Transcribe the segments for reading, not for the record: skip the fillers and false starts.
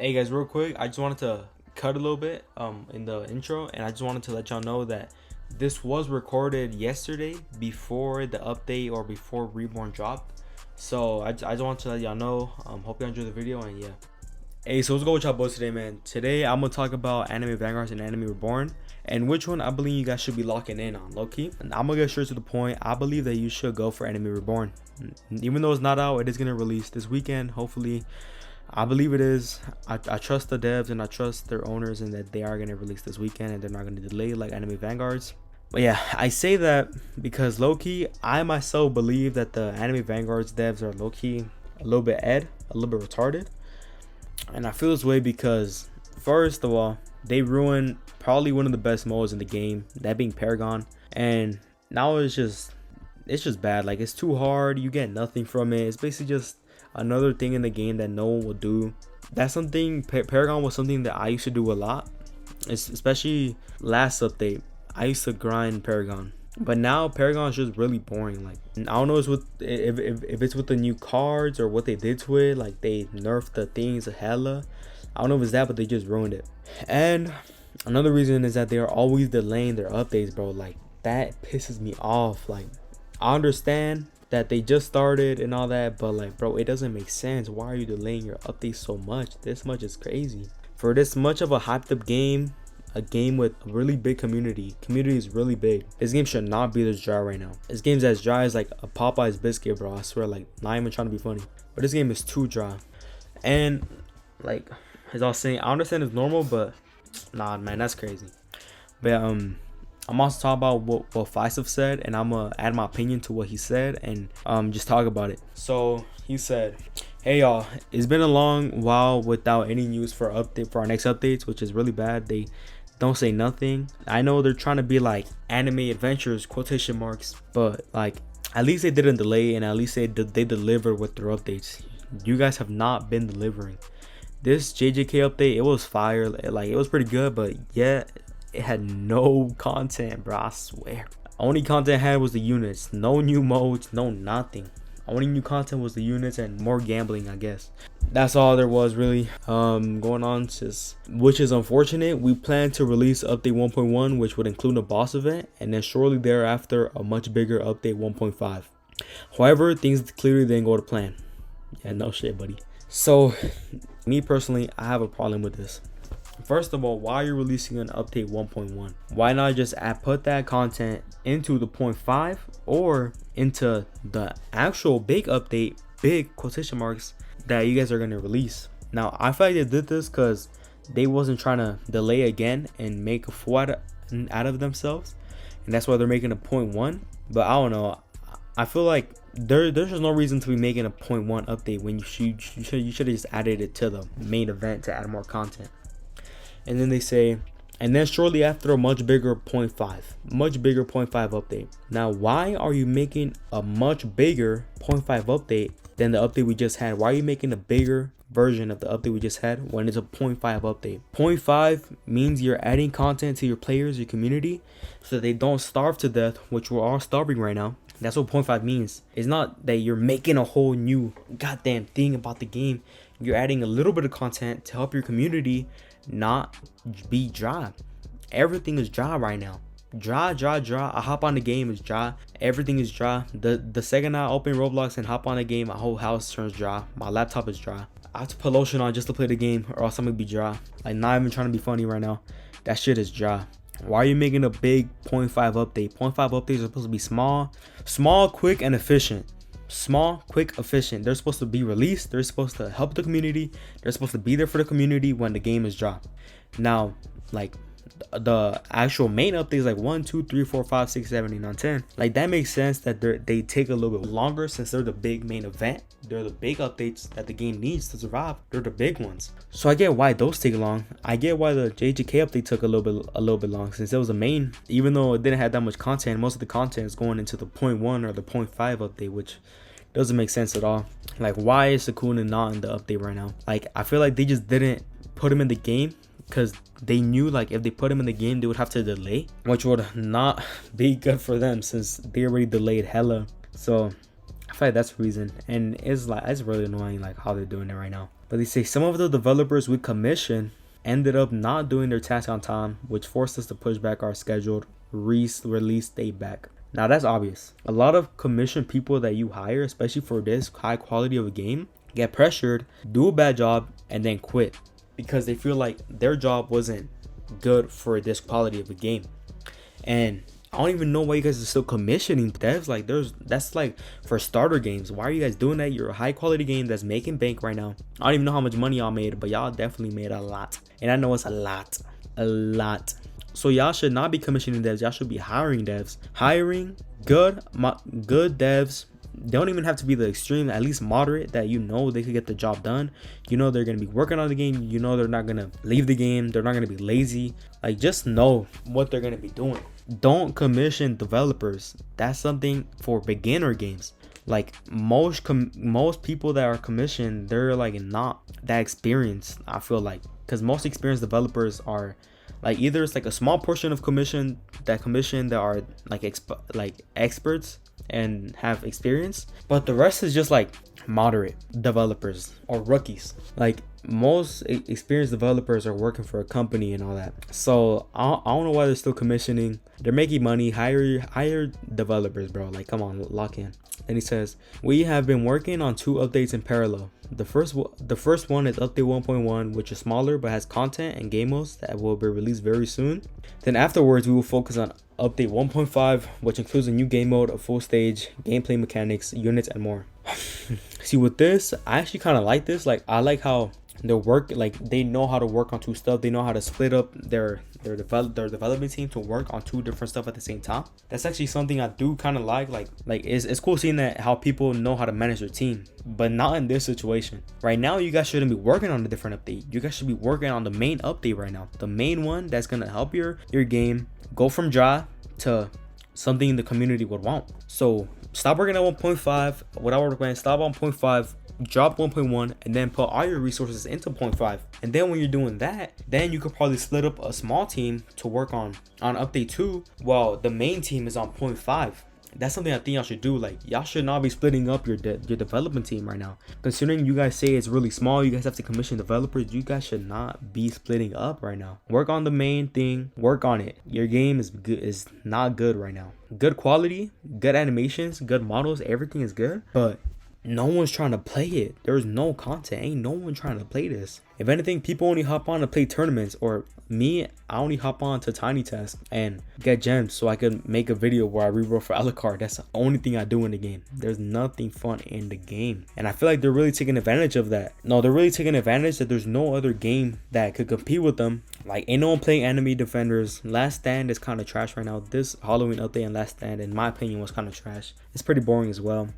Hey guys, real quick, I just wanted to cut a little bit in the intro, and I just wanted to let y'all know that this was recorded yesterday before the update or before Reborn dropped. So I just want to let y'all know. Hope y'all enjoy the video, and yeah. Hey, so what's going with y'all boys today, man? Today I'm gonna talk about Anime Vanguards and Anime Reborn, and which one I believe you guys should be locking in on, low-key. And I'm gonna get straight to the point. I believe that you should go for Anime Reborn. Even though it's not out, it is gonna release this weekend, hopefully. I believe it is. I trust the devs and I trust their owners, and that they are going to release this weekend and they're not going to delay like Anime Vanguards. But yeah, I say that because low-key, I myself believe that the Anime Vanguards devs are low-key a little bit a little bit retarded. And I feel this way because, first of all, they ruined probably one of the best modes in the game, that being Paragon. And now it's just bad. Like, it's too hard. You get nothing from it. It's basically just another thing in the game that no one will do. That's something. Paragon was something that I used to do a lot, especially last update. I used to grind Paragon, but now Paragon is just really boring. Like, I don't know if it's with the new cards or what they did to it. Like, they nerfed the things hella. I don't know if it's that, but they just ruined it. And another reason is that they are always delaying their updates, bro. Like, that pisses me off. Like, I understand that they just started and all that, but like, bro, it doesn't make sense. Why are you delaying your updates so much? This much is crazy. For this much of a hyped up game, a game with a really big community is really big. This game should not be this dry right now. This game's as dry as like a Popeye's biscuit, bro. I swear, like, not even trying to be funny, but this game is too dry. And like, as I was saying, I understand it's normal, but nah, man, that's crazy. But I'm also talking about what Faisal said, and I'm gonna add my opinion to what he said and just talk about it. So he said, "Hey y'all, it's been a long while without any news for our next updates, which is really bad. They don't say nothing. I know they're trying to be like Anime Adventures quotation marks, but like, at least they didn't delay, and at least they delivered with their updates. You guys have not been delivering. This JJK update, it was fire. Like, it was pretty good, but yeah, it had no content, bro. I swear. Only content it had was the units. No new modes, no nothing. Only new content was the units and more gambling, I guess. That's all there was really going on, which is unfortunate. We plan to release update 1.1, which would include a boss event, and then shortly thereafter a much bigger update 1.5. However, things clearly didn't go to plan. Yeah, no shit, buddy. So me personally, I have a problem with this. First of all, why are you releasing an update 1.1? Why not just put that content into the 0.5 or into the actual big update, big quotation marks, that you guys are going to release? Now, I feel like they did this because they wasn't trying to delay again and make a fool out of themselves, and that's why they're making a 0.1. But I don't know. I feel like there's just no reason to be making a 0.1 update when you should have just added it to the main event to add more content. And then they say, and then shortly after a much bigger 0.5 update. Now, why are you making a much bigger 0.5 update than the update we just had? Why are you making a bigger version of the update we just had when it's a 0.5 update? 0.5 means you're adding content to your players, your community, so that they don't starve to death, which we're all starving right now. That's what 0.5 means. It's not that you're making a whole new goddamn thing about the game. You're adding a little bit of content to help your community not be dry. Everything is dry right now. Dry. I hop on the game, it's dry. Everything is dry. The second I open Roblox and hop on the game, my whole house turns dry. My laptop is dry. I have to put lotion on just to play the game, or else I'm gonna be dry. Like, not even trying to be funny right now. That shit is dry. Why are you making a big 0.5 update? 0.5 updates are supposed to be small, quick, and efficient. Small, quick, efficient. They're supposed to be released. They're supposed to help the community. They're supposed to be there for the community when the game is dropped. Now, like, the actual main updates, like 1, 2, 3, 4, 5, 6, 7, 8, 9, 10. Like, that makes sense that they take a little bit longer since they're the big main event. They're the big updates that the game needs to survive. They're the big ones. So I get why those take long. I get why the JJK update took a little bit long, since it was a main. Even though it didn't have that much content, most of the content is going into the 0.1 or the 0.5 update, which doesn't make sense at all. Like, why is Sakuna not in the update right now? Like, I feel like they just didn't put him in the game because they knew, like, if they put him in the game, they would have to delay, which would not be good for them since they already delayed hella. So I feel like that's the reason, and it's really annoying, like, how they're doing it right now. But they say some of the developers we commissioned ended up not doing their task on time, which forced us to push back our scheduled release date back. Now that's obvious. A lot of commissioned people that you hire, especially for this high quality of a game, get pressured, do a bad job, and then quit because they feel like their job wasn't good for this quality of a game. And I don't even know why you guys are still commissioning devs. Like that's like for starter games. Why are you guys doing that? You're a high quality game that's making bank right now. I don't even know how much money y'all made, but y'all definitely made a lot. And I know it's a lot. So y'all should not be commissioning devs. Y'all should be hiring devs. Hiring good devs. They don't even have to be the extreme, at least moderate, that you know they could get the job done. You know they're going to be working on the game. You know they're not going to leave the game. They're not going to be lazy. Like, just know what they're going to be doing. Don't commission developers. That's something for beginner games. Like, most people that are commissioned, they're like not that experienced, I feel like. Because most experienced developers are like, either it's like a small portion of commission that are like experts and have experience, but the rest is just like moderate developers or rookies. Like, most experienced developers are working for a company and all that. So I don't know why they're still commissioning. They're making money. Hire developers, bro. Like, come on, lock in. Then he says, we have been working on 2 updates in parallel. The first one is update 1.1, which is smaller but has content and game modes that will be released very soon. Then afterwards, we will focus on update 1.5, which includes a new game mode, a full stage, gameplay mechanics, units, and more. See, with this, I actually kind of like this. Like, I like how they know how to work on 2 stuff. They know how to split up their development team to work on 2 different stuff at the same time. That's actually something I do kind of like it's cool seeing that, how people know how to manage their team, but not in this situation. Right now, you guys shouldn't be working on a different update. You guys should be working on the main update right now, the main one that's gonna help your game go from dry to something the community would want. So stop working at 1.5. What I would recommend, stop on 0.5, drop 1.1, and then put all your resources into 0.5. And then when you're doing that, then you could probably split up a small team to work on update 2 while the main team is on 0.5. That's something I think y'all should do. Like, y'all should not be splitting up your development team right now. Considering you guys say it's really small, you guys have to commission developers, you guys should not be splitting up right now. Work on the main thing, work on it. Your game is not good right now. Good quality, good animations, good models, everything is good, but no one's trying to play it. There's no content. Ain't no one trying to play this. If anything, people only hop on to play tournaments, or me, I only hop on to Tiny Task and get gems so I can make a video where I reroll for Alucard. That's the only thing I do in the game. There's nothing fun in the game, and I feel like they're really taking advantage of that. No, they're really taking advantage that there's no other game that could compete with them. Like, ain't no one playing Enemy Defenders. Last Stand is kind of trash right now. This Halloween update and Last Stand, in my opinion, was kind of trash. It's pretty boring as well.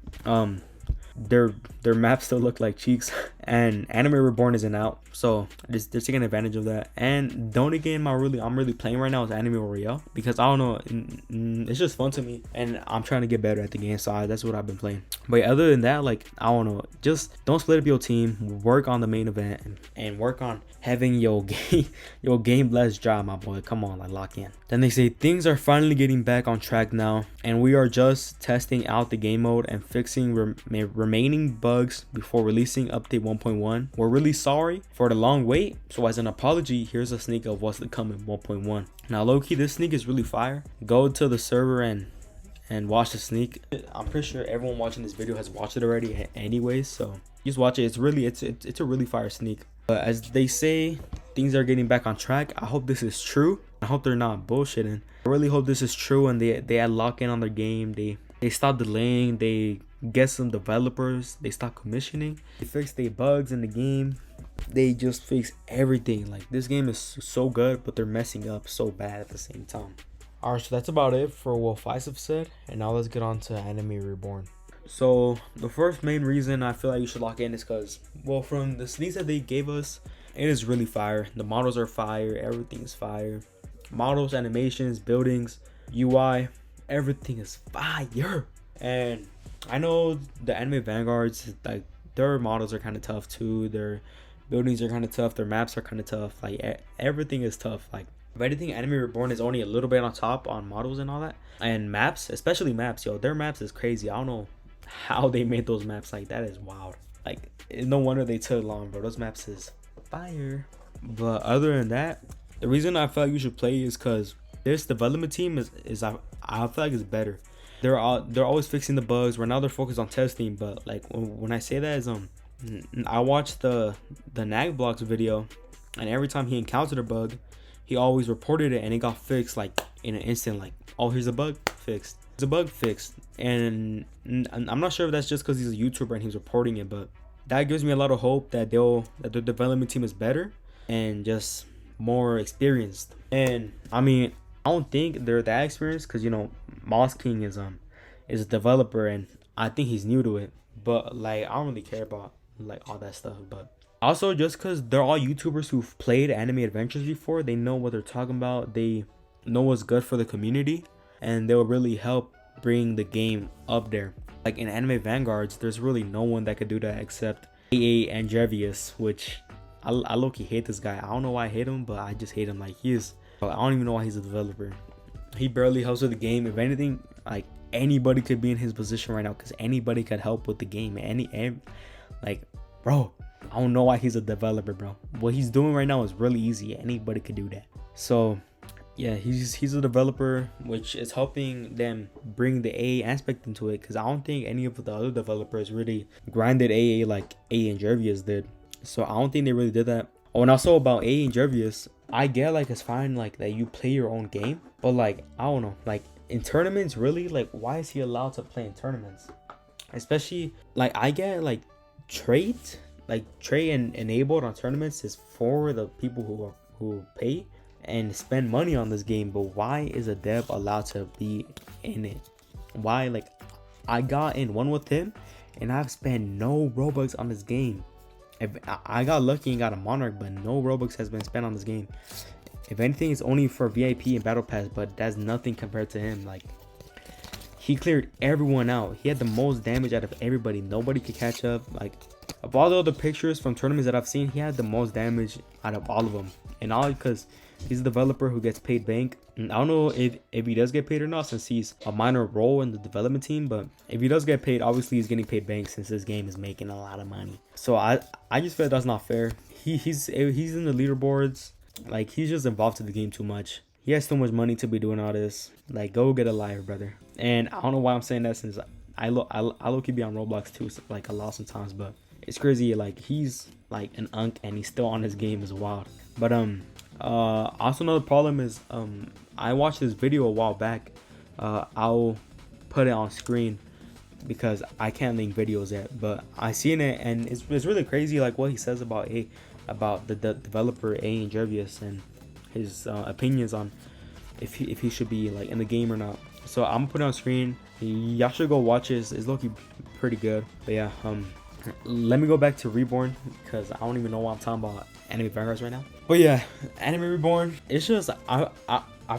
Their maps still look like cheeks, and Anime Reborn isn't out, so they're taking advantage of that. And the only game I'm really playing right now is Anime Royale, because I don't know, it's just fun to me, and I'm trying to get better at the game, so that's what I've been playing. But other than that, like, I don't know, just don't split up your team, work on the main event, and work on having your game blessed job, my boy. Come on, like, lock in. Then they say things are finally getting back on track now, and we are just testing out the game mode and fixing remaining bugs before releasing update 1.1. We're really sorry for the long wait, so as an apology, here's a sneak of what's to come in 1.1. Now, low-key, this sneak is really fire. Go to the server and watch the sneak. I'm pretty sure everyone watching this video has watched it already anyways, so just watch it. It's a really fire sneak. But as they say, things are getting back on track. I hope this is true. I hope they're not bullshitting. I really hope this is true, and they lock in on their game. They stop delaying. They get some developers. They stop commissioning. They fix their bugs in the game. They just fix everything. Like, this game is so good, but they're messing up so bad at the same time. Alright, so that's about it for what FISF said, and now let's get on to Anime Reborn. So the first main reason I feel like you should lock in is because, well, from the sneaks that they gave us, it is really fire. The models are fire. Everything is fire. Models, animations, buildings, UI, everything is fire. And I know the Anime Vanguards, like, their models are kind of tough too. Their buildings are kind of tough. Their maps are kind of tough. Like, everything is tough. Like, if anything, Anime Reborn is only a little bit on top on models and all that. And maps, especially maps, yo, their maps is crazy. I don't know how they made those maps. Like, that is wild. Like, no wonder they took long, bro. Those maps is fire. But other than that, the reason I feel like you should play is because this development team is I feel like it's better. They're always fixing the bugs. Right now they're focused on testing, but like when I say that is I watched the Nag Blocks video, and every time he encountered a bug, he always reported it and it got fixed like in an instant. Like, oh, here's a bug fixed. There's a bug fixed, and I'm not sure if that's just because he's a YouTuber and he's reporting it, but that gives me a lot of hope that the development team is better and just more experienced. And I mean, I don't think they're that experienced because, you know, Moss King is a developer and I think he's new to it. But like, I don't really care about like all that stuff. But also, just because they're all YouTubers who've played Anime Adventures before, they know what they're talking about. They know what's good for the community, and they'll really help bring the game up there. Like in Anime Vanguards, there's really no one that could do that except AA and Jevius, which I low-key hate this guy. I don't know why I hate him, but I just hate him. Like, I don't even know why he's a developer. He barely helps with the game. If anything, like, anybody could be in his position right now because anybody could help with the game. Like, bro, I don't know why he's a developer, bro. What he's doing right now is really easy. Anybody could do that. So yeah, he's a developer, which is helping them bring the AA aspect into it, because I don't think any of the other developers really grinded AA like AA and Jervius did. So I don't think they really did that. Oh, and also about AA and Jervius, I get like it's fine like that you play your own game, but like, I don't know, like in tournaments, really, like why is he allowed to play in tournaments? Especially like, I get like trade and enabled on tournaments is for the people who pay and spend money on this game, but why is a dev allowed to be in it? Why? Like, I got in one with him and I've spent no Robux on this game. If I got lucky and got a Monarch, but no Robux has been spent on this game. If anything, it's only for VIP and Battle Pass, but that's nothing compared to him. Like, he cleared everyone out. He had the most damage out of everybody. Nobody could catch up. Like, of all the other pictures from tournaments that I've seen, he had the most damage out of all of them. And all because he's a developer who gets paid bank. And I don't know if he does get paid or not, since he's a minor role in the development team, but if he does get paid, obviously he's getting paid bank since this game is making a lot of money. So I just feel that's not fair. He's in the leaderboards. Like, he's just involved in the game too much. He has too much money to be doing all this. Like, go get a life, brother. And I don't know why I'm saying that, since I low-key be on Roblox too, so like a lot sometimes, but it's crazy. Like, he's like an unk and he's still on his game is wild. But also another problem is I watched this video a while back. I'll put it on screen because I can't link videos yet, but I seen it and it's really crazy, like what he says about the developer A and Jervius and his opinions on if he should be like in the game or not. So I'm gonna put it on screen. Y'all should go watch it. It's looking pretty good. But yeah, let me go back to Reborn because I don't even know what I'm talking about Anime Vanguards right now. But yeah, Anime Reborn, it's just I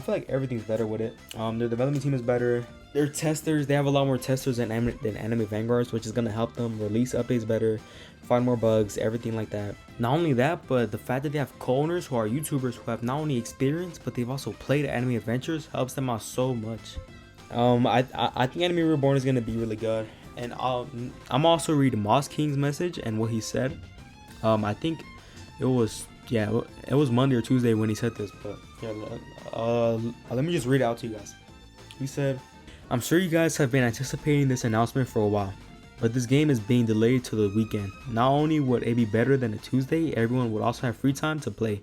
feel like everything's better with it. Their development team is better. Their testers, they have a lot more testers than Anime Vanguards, which is gonna help them release updates better, find more bugs, everything like that. Not only that, but the fact that they have co-owners who are YouTubers who have not only experience but they've also played Anime Adventures helps them out so much. I think Anime Reborn is gonna be really good. And I'm also reading Moss King's message and what he said. I think it was Monday or Tuesday when he said this, but yeah, let me just read it out to you guys. He said, "I'm sure you guys have been anticipating this announcement for a while, but this game is being delayed to the weekend. Not only would it be better than a Tuesday, everyone would also have free time to play.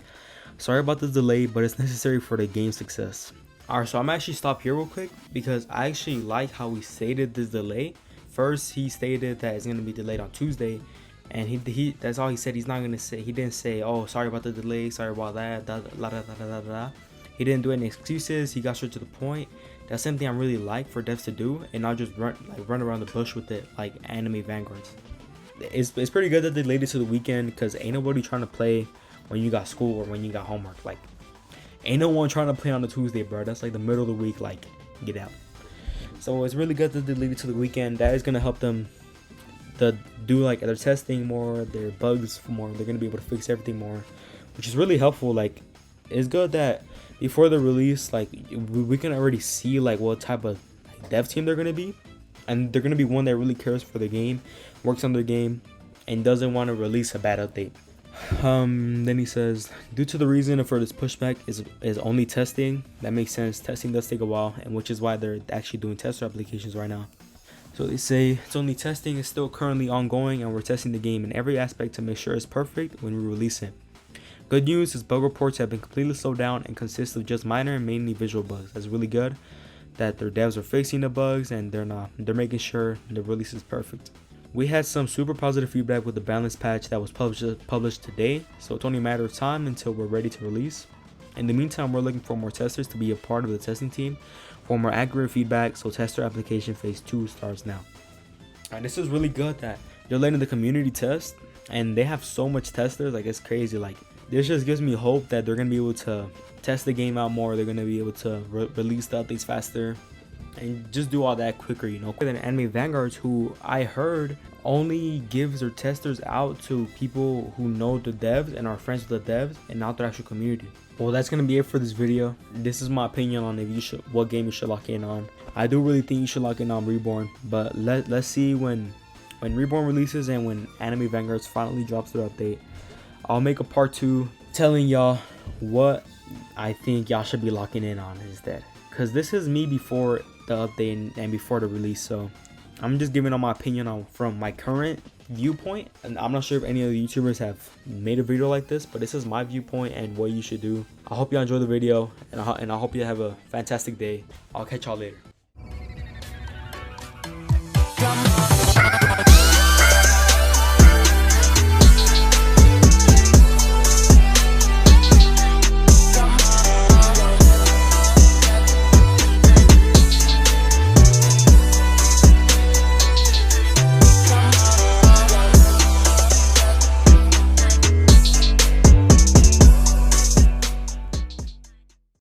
Sorry about this delay, but it's necessary for the game's success." Alright, so I'm actually stop here real quick because I actually like how he stated this delay. First, he stated that it's going to be delayed on Tuesday, and he that's all he said. He didn't say, "Oh, sorry about the delay, sorry about that, He didn't do any excuses. He got straight to the point. That's something I really like for devs to do, and not just run around the bush with it like Anime Vanguards. It's pretty good that they delayed it to the weekend, because ain't nobody trying to play when you got school or when you got homework. Like, ain't no one trying to play on a Tuesday, bro. That's like the middle of the week. Like, get out. So it's really good that they leave it to the weekend. That is gonna help them to do like their testing more, their bugs more. They're gonna be able to fix everything more, which is really helpful. Like, it's good that before the release, like we can already see like what type of dev team they're gonna be, and they're gonna be one that really cares for the game, works on their game, and doesn't want to release a bad update. Then he says, due to the reason for this pushback is only testing. That makes sense. Testing does take a while, and which is why they're actually doing tester applications right now. So they say it's only testing is still currently ongoing, and we're testing the game in every aspect to make sure it's perfect when we release it. Good news is bug reports have been completely slowed down and consist of just minor and mainly visual bugs. That's really good that their devs are fixing the bugs, and they're making sure the release is perfect. We had some super positive feedback with the balance patch that was published today, so it's only a matter of time until we're ready to release. In the meantime, we're looking for more testers to be a part of the testing team for more accurate feedback, so tester application phase 2 starts now. And this is really good that they're letting the community test, and they have so much testers, like it's crazy. Like this just gives me hope that they're gonna be able to test the game out more. They're gonna be able to release the updates faster and just do all that quicker, you know. Than Anime Vanguards, who I heard only gives their testers out to people who know the devs and are friends with the devs and not their actual community. Well, that's gonna be it for this video. This is my opinion on what game you should lock in on. I do really think you should lock in on Reborn, but let's see when Reborn releases and when Anime Vanguards finally drops their update. I'll make a part 2 telling y'all what I think y'all should be locking in on instead, because this is me before the update and before the release, so I'm just giving all my opinion on from my current viewpoint, and I'm not sure if any of the YouTubers have made a video like this, but this is my viewpoint and what you should do. I hope you enjoy the video, and I hope you have a fantastic day. I'll catch y'all later.